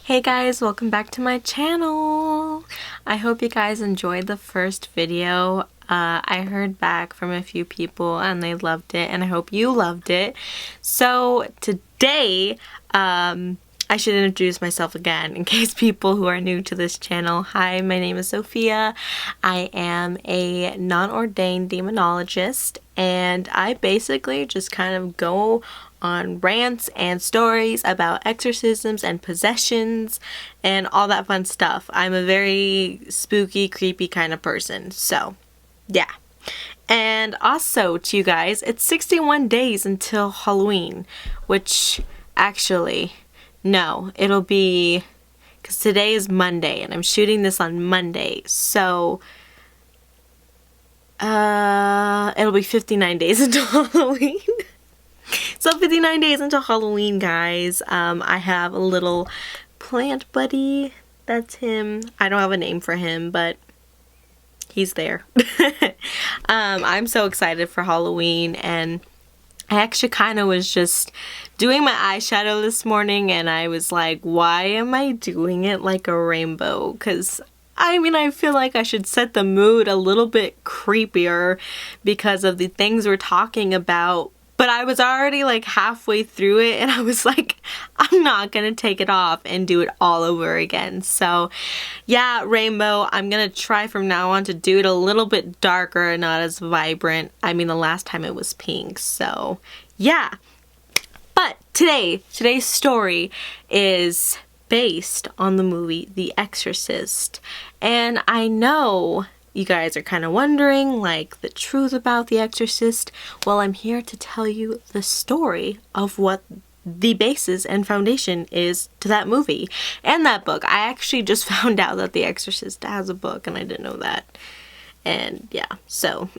Hey guys, welcome back to my channel. I hope you guys enjoyed the first video. I heard back from a few people and they loved it, and I hope you loved it. So today, I should introduce myself again in case people who are new to this channel. Hi, my name is Sophia. I am a non-ordained demonologist, and I basically just kind of go on rants and stories about exorcisms and possessions and all that fun stuff. I'm a very spooky, creepy kind of person, so yeah. And also to you guys, it's 61 days until Halloween, which actually, no, it'll be, because today is Monday and I'm shooting this on Monday, so it'll be 59 days until Halloween. So 59 days until Halloween, guys. I have a little plant buddy. That's him. I don't have a name for him, but he's there. I'm so excited for Halloween, and I actually kind of was just doing my eyeshadow this morning, and I was like, why am I doing it like a rainbow? Because I mean, I feel like I should set the mood a little bit creepier because of the things we're talking about. But I was already like halfway through it, and I was like, I'm not gonna take it off and do it all over again. So yeah, rainbow. I'm gonna try from now on to do it a little bit darker and not as vibrant. I mean, the last time it was pink, so yeah. But today's story is based on the movie The Exorcist. And I know you guys are kind of wondering, like, the truth about The Exorcist. Well, I'm here to tell you the story of what the basis and foundation is to that movie and that book. I actually just found out that The Exorcist has a book, and I didn't know that. And yeah, so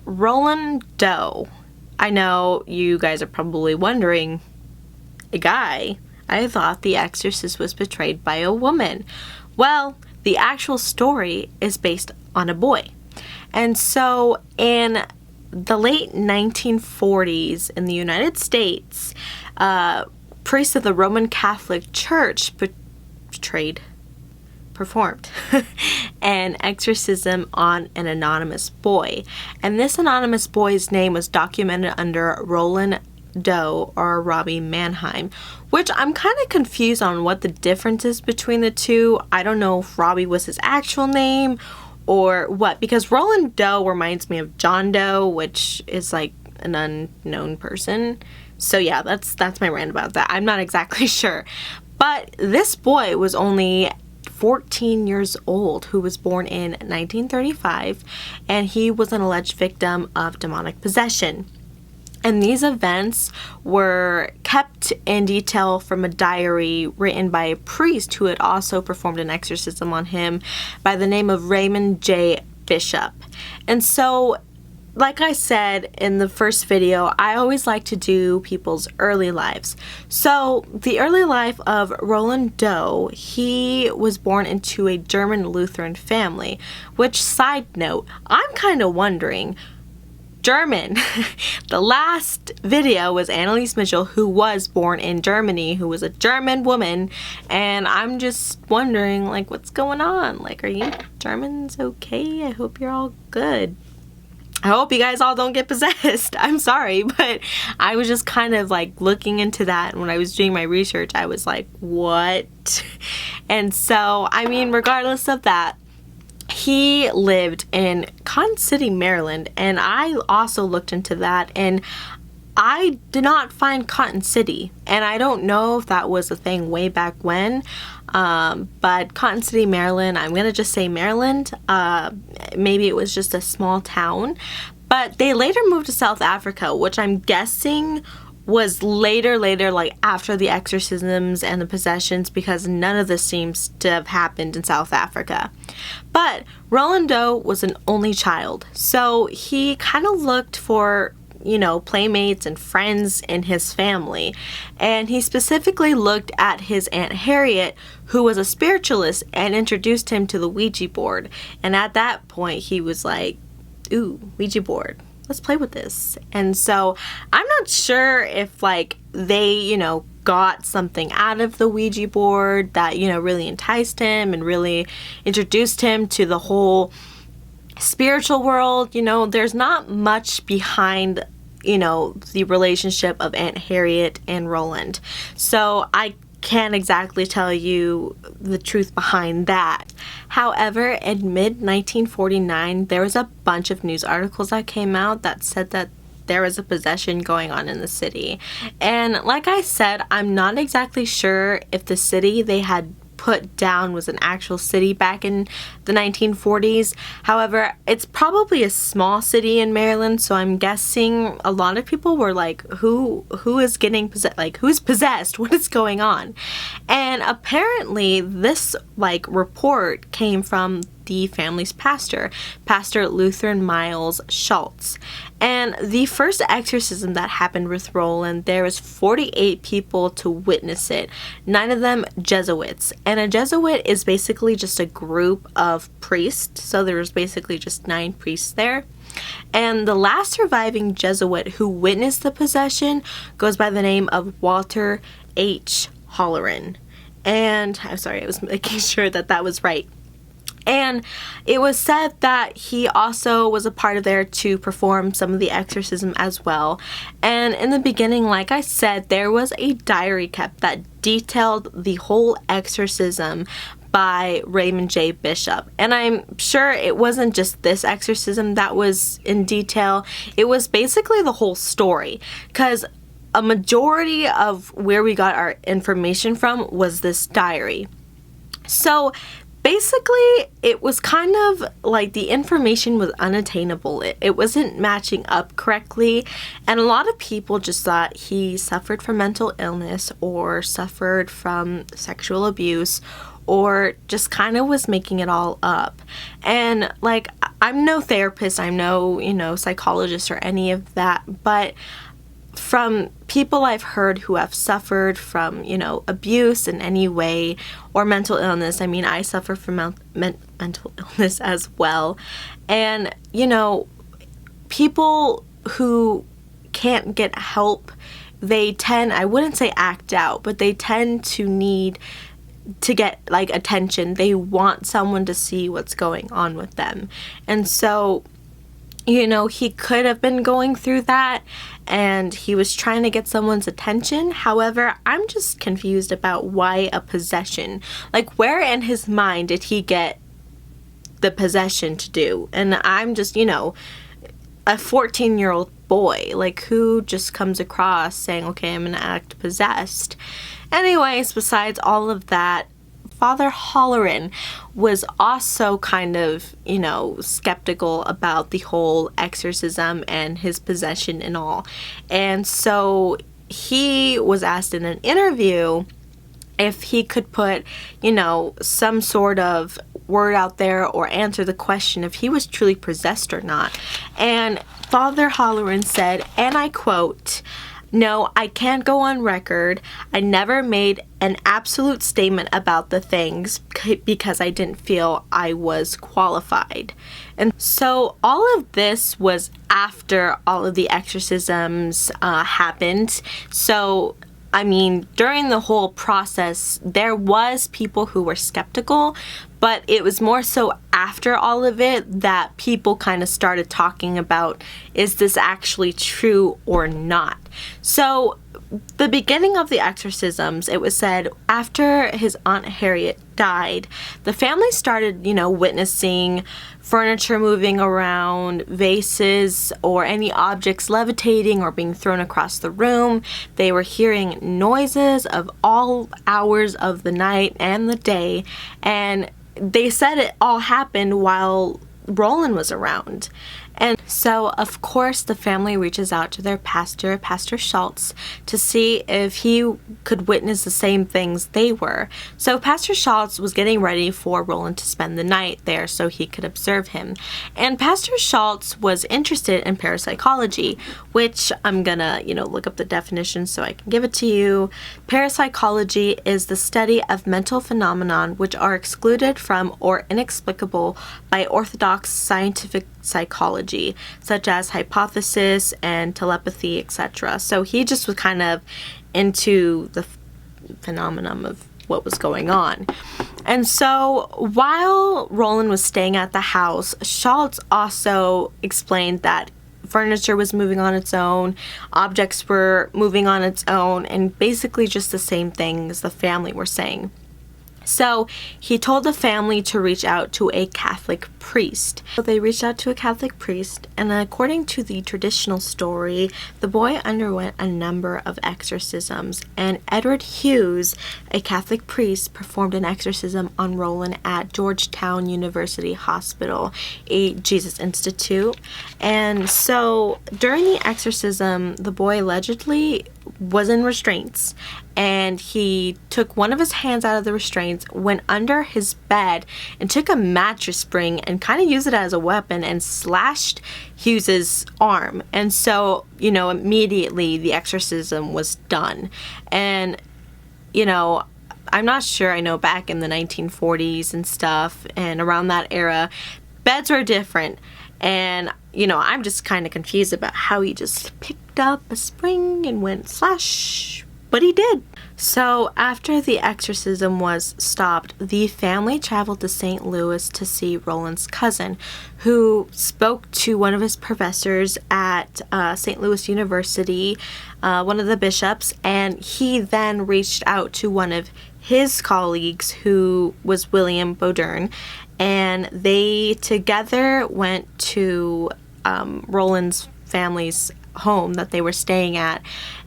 Roland Doe. I know you guys are probably wondering, a guy. I thought The Exorcist was portrayed by a woman. Well, the actual story is based on a boy. And so in the late 1940s in the United States, priests of the Roman Catholic Church performed an exorcism on an anonymous boy. And this anonymous boy's name was documented under Roland Doe or Robbie Mannheim, which I'm kind of confused on what the difference is between the two. I don't know if Robbie was his actual name or what, because Roland Doe reminds me of John Doe, which is like an unknown person. So yeah, that's my rant about that. I'm not exactly sure. But this boy was only 14 years old, who was born in 1935, and he was an alleged victim of demonic possession. And these events were kept in detail from a diary written by a priest who had also performed an exorcism on him by the name of Raymond J. Bishop. And so, like I said in the first video, I always like to do people's early lives. So the early life of Roland Doe, he was born into a German Lutheran family, which, side note, I'm kind of wondering, German. The last video was Annalise Mitchell, who was born in Germany, who was a German woman, and I'm just wondering, like, what's going on? Like, are you Germans okay? I hope you're all good. I hope you guys all don't get possessed. I'm sorry, but I was just kind of like looking into that, and when I was doing my research, I was like, what? And so, I mean, regardless of that, he lived in Cotton City, Maryland, and I also looked into that, and I did not find Cotton City, and I don't know if that was a thing way back when, but Cotton City, Maryland, I'm gonna just say Maryland, maybe it was just a small town, but they later moved to South Africa, which I'm guessing was later, like after the exorcisms and the possessions, because none of this seems to have happened in South Africa. But Roland Doe was an only child, so he kind of looked for, you know, playmates and friends in his family. And he specifically looked at his Aunt Harriet, who was a spiritualist, and introduced him to the Ouija board. And at that point, he was like, ooh, Ouija board. Let's play with this. And so I'm not sure if like they, you know, got something out of the Ouija board that, you know, really enticed him and really introduced him to the whole spiritual world. You know, there's not much behind, you know, the relationship of Aunt Harriet and Roland. So I can't exactly tell you the truth behind that. However, in mid-1949, there was a bunch of news articles that came out that said that there was a possession going on in the city. And like I said, I'm not exactly sure if the city they had put down was an actual city back in the 1940s. However, it's probably a small city in Maryland, so I'm guessing a lot of people were like, who is getting possessed? Like, who's possessed? What is going on? And apparently this like report came from the family's pastor, Pastor Lutheran Miles Schultz. And the first exorcism that happened with Roland, there was 48 people to witness it, 9 of them Jesuits. And a Jesuit is basically just a group of priests, so there was basically just 9 priests there. And the last surviving Jesuit who witnessed the possession goes by the name of Walter H. Hollerin. And I'm sorry, I was making sure that that was right. And it was said that he also was a part of there to perform some of the exorcism as well. And in the beginning, like I said, there was a diary kept that detailed the whole exorcism by Raymond J. Bishop. And I'm sure it wasn't just this exorcism that was in detail. It was basically the whole story, because a majority of where we got our information from was this diary. So basically, it was kind of like the information was unattainable. It wasn't matching up correctly, and a lot of people just thought he suffered from mental illness or suffered from sexual abuse or just kind of was making it all up. And like, I'm no therapist, I'm no, you know, psychologist or any of that, but from people I've heard who have suffered from, you know, abuse in any way or mental illness. I mean, I suffer from mental illness as well. And, you know, people who can't get help, they tend, I wouldn't say act out, but they tend to need to get like attention. They want someone to see what's going on with them. And so, you know, he could have been going through that and he was trying to get someone's attention. However, I'm just confused about why a possession. Like, where in his mind did he get the possession to do? And I'm just, you know, a 14-year-old boy, like, who just comes across saying, okay, I'm gonna act possessed. Anyways, besides all of that, Father Hollerin was also kind of, you know, skeptical about the whole exorcism and his possession and all. And so he was asked in an interview if he could put, you know, some sort of word out there or answer the question if he was truly possessed or not. And Father Hollerin said, and I quote, "No, I can't go on record. I never made an absolute statement about the things because I didn't feel I was qualified." And so all of this was after all of the exorcisms happened. So, I mean, during the whole process, there was people who were skeptical, but it was more so after all of it that people kind of started talking about, is this actually true or not? So the beginning of the exorcisms, it was said after his Aunt Harriet died, the family started, you know, witnessing furniture moving around, vases, or any objects levitating or being thrown across the room. They were hearing noises of all hours of the night and the day, and they said it all happened while Roland was around. And so, of course, the family reaches out to their pastor, Pastor Schultz, to see if he could witness the same things they were. So Pastor Schultz was getting ready for Roland to spend the night there so he could observe him. And Pastor Schultz was interested in parapsychology, which I'm gonna, you know, look up the definition so I can give it to you. Parapsychology is the study of mental phenomenon which are excluded from or inexplicable by orthodox scientific psychology, such as hypothesis and telepathy, etc. So he just was kind of into phenomenon of what was going on. And so while Roland was staying at the house, Schultz also explained that furniture was moving on its own, objects were moving on its own, and basically just the same things the family were saying. So he told the family to reach out to a Catholic priest. So they reached out to a Catholic priest, and according to the traditional story, the boy underwent a number of exorcisms, and Edward Hughes, a Catholic priest, performed an exorcism on Roland at Georgetown University Hospital, a Jesus Institute. And so during the exorcism, the boy allegedly was in restraints, and he took one of his hands out of the restraints, went under his bed, and took a mattress spring and kind of used it as a weapon and slashed Hughes's arm. And so, immediately the exorcism was done. And, I'm not sure, I know back in the 1940s and stuff, and around that era, beds were different. And, I'm just kind of confused about how he just picked up a spring and went slash, but he did. So after the exorcism was stopped, the family traveled to St. Louis to see Roland's cousin, who spoke to one of his professors at St. Louis University, one of the bishops, and he then reached out to one of his colleagues, who was William Bowdern, and they together went to Roland's family's home that they were staying at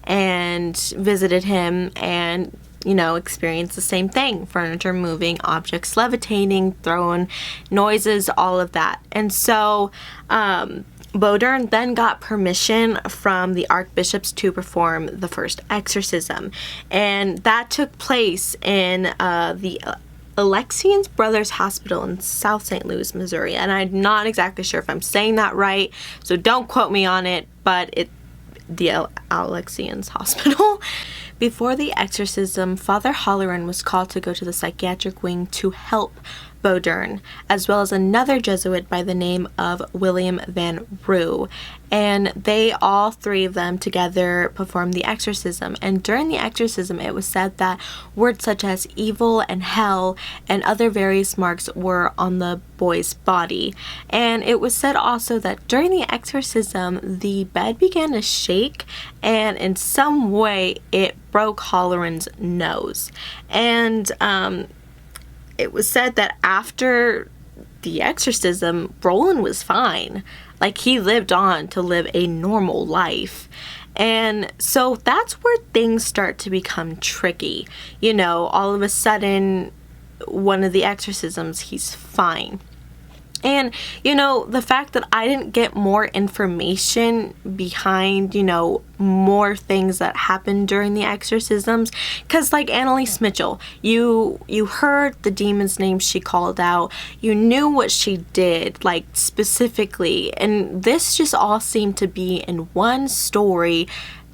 and visited him and, experienced the same thing. Furniture moving, objects levitating, throwing noises, all of that. And so Bowdern then got permission from the archbishops to perform the first exorcism. And that took place in the Alexian Brothers Hospital in South St. Louis, Missouri. And I'm not exactly sure if I'm saying that right, so don't quote me on it, but the Alexians Hospital. Before the exorcism, Father Hollerin was called to go to the psychiatric wing to help Bowdern, as well as another Jesuit by the name of William Van Roo. And they, all three of them together, performed the exorcism. And during the exorcism, it was said that words such as evil and hell and other various marks were on the boy's body. And it was said also that during the exorcism, the bed began to shake, and in some way it broke Hollerin's nose. And it was said that after the exorcism, Roland was fine. Like, he lived on to live a normal life. And so that's where things start to become tricky. All of a sudden, one of the exorcisms, he's fine. And, the fact that I didn't get more information behind, more things that happened during the exorcisms, because like Annalise Mitchell, you heard the demon's name she called out, you knew what she did, like, specifically, and this just all seemed to be in one story.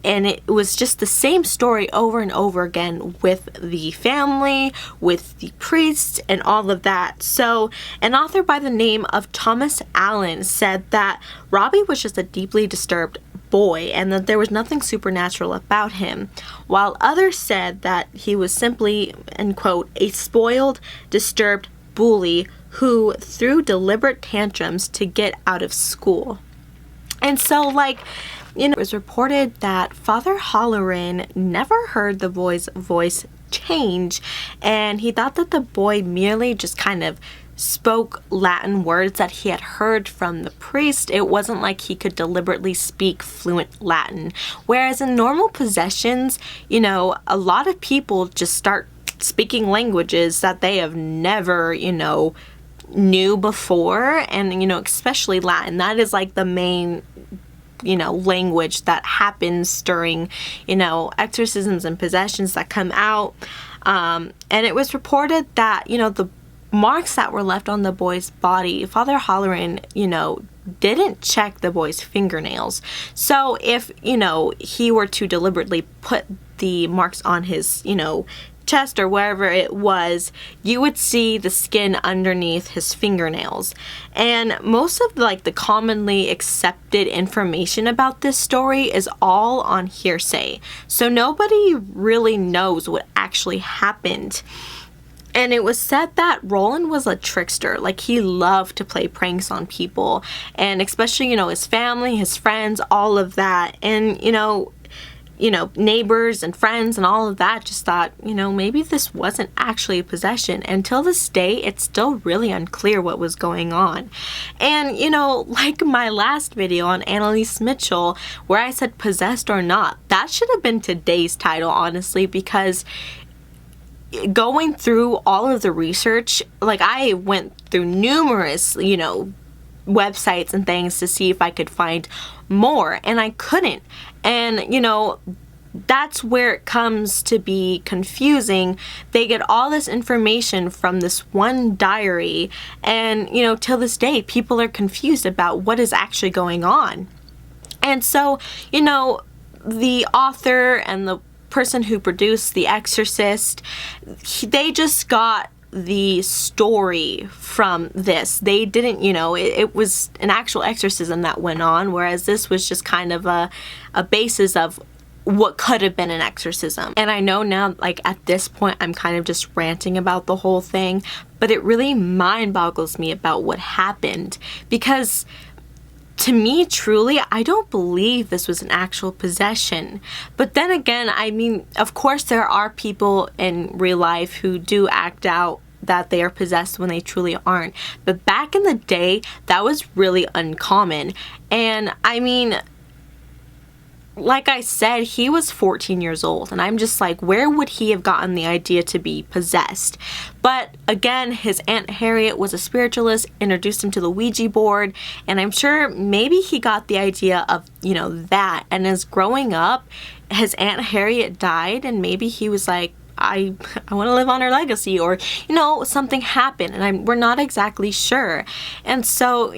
And it was just the same story over and over again with the family, with the priest, and all of that. So an author by the name of Thomas Allen said that Robbie was just a deeply disturbed boy and that there was nothing supernatural about him, while others said that he was simply, end quote, a spoiled, disturbed bully who threw deliberate tantrums to get out of school. And so, it was reported that Father Hollerin never heard the boy's voice change, and he thought that the boy merely just kind of spoke Latin words that he had heard from the priest. It wasn't like he could deliberately speak fluent Latin. Whereas in normal possessions, a lot of people just start speaking languages that they have never, knew before, and, especially Latin. That is like the main language that happens during, exorcisms and possessions that come out. And it was reported that, the marks that were left on the boy's body, Father Hollerin, didn't check the boy's fingernails. So if, he were to deliberately put the marks on his, chest or wherever it was, you would see the skin underneath his fingernails. And most of the commonly accepted information about this story is all on hearsay. So nobody really knows what actually happened. And it was said that Roland was a trickster. Like, he loved to play pranks on people, and especially, his family, his friends, all of that. And, neighbors and friends and all of that just thought, maybe this wasn't actually a possession. Until this day, it's still really unclear what was going on. And, like my last video on Annalise Mitchell, where I said possessed or not, that should have been today's title, honestly, because going through all of the research, I went through numerous, websites and things to see if I could find more, and I couldn't. And, that's where it comes to be confusing. They get all this information from this one diary, and, till this day, people are confused about what is actually going on. And so, the author and the person who produced The Exorcist, they just got the story from this. They didn't, it was an actual exorcism that went on, whereas this was just kind of a basis of what could have been an exorcism. And I know now, at this point, I'm kind of just ranting about the whole thing, but it really mind boggles me about what happened, because to me, truly, I don't believe this was an actual possession. But then again, I mean, of course there are people in real life who do act out that they are possessed when they truly aren't. But back in the day, that was really uncommon. And I mean, like I said, he was 14 years old, and I'm just like, where would he have gotten the idea to be possessed? But again, his Aunt Harriet was a spiritualist, introduced him to the Ouija board, and I'm sure maybe he got the idea of, that. And as growing up, his Aunt Harriet died, and maybe he was like, I want to live on her legacy, or, something happened, and we're not exactly sure. And so,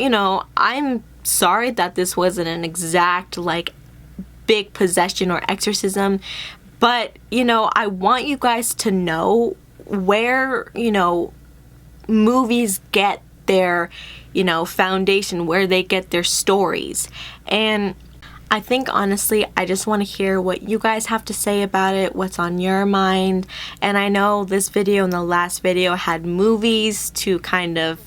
I'm sorry that this wasn't an exact, big possession or exorcism, but I want you guys to know where movies get their foundation, where they get their stories. And I think honestly, I just want to hear what you guys have to say about it, what's on your mind. And I know this video and the last video had movies to kind of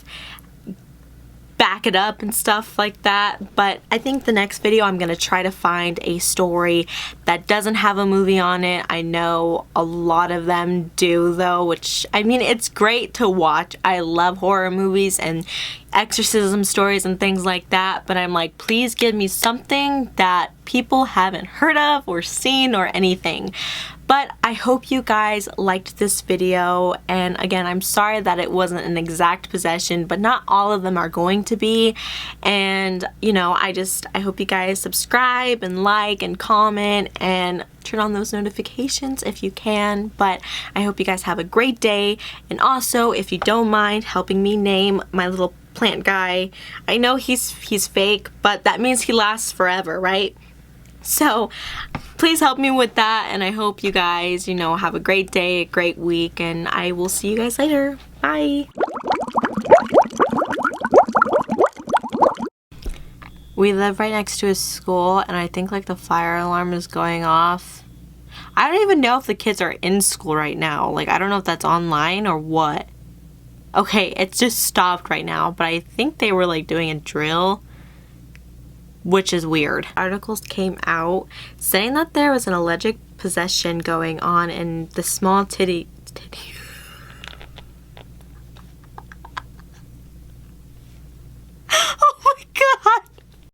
back it up and stuff like that, but I think the next video I'm gonna try to find a story that doesn't have a movie on it. I know a lot of them do though, which, I mean, it's great to watch. I love horror movies and exorcism stories and things like that, but I'm like, please give me something that people haven't heard of or seen or anything. But I hope you guys liked this video, and again, I'm sorry that it wasn't an exact possession, but not all of them are going to be. And I hope you guys subscribe and like and comment and turn on those notifications if you can. But I hope you guys have a great day, and also, if you don't mind helping me name my little plant guy. I know he's fake, but that means he lasts forever, right? So please help me with that, and I hope you guys, have a great day, a great week, and I will see you guys later. Bye! We live right next to a school, and I think the fire alarm is going off. I don't even know if the kids are in school right now. I don't know if that's online or what. Okay, it's just stopped right now, but I think they were doing a drill, which is weird. Articles came out saying that there was an alleged possession going on in the small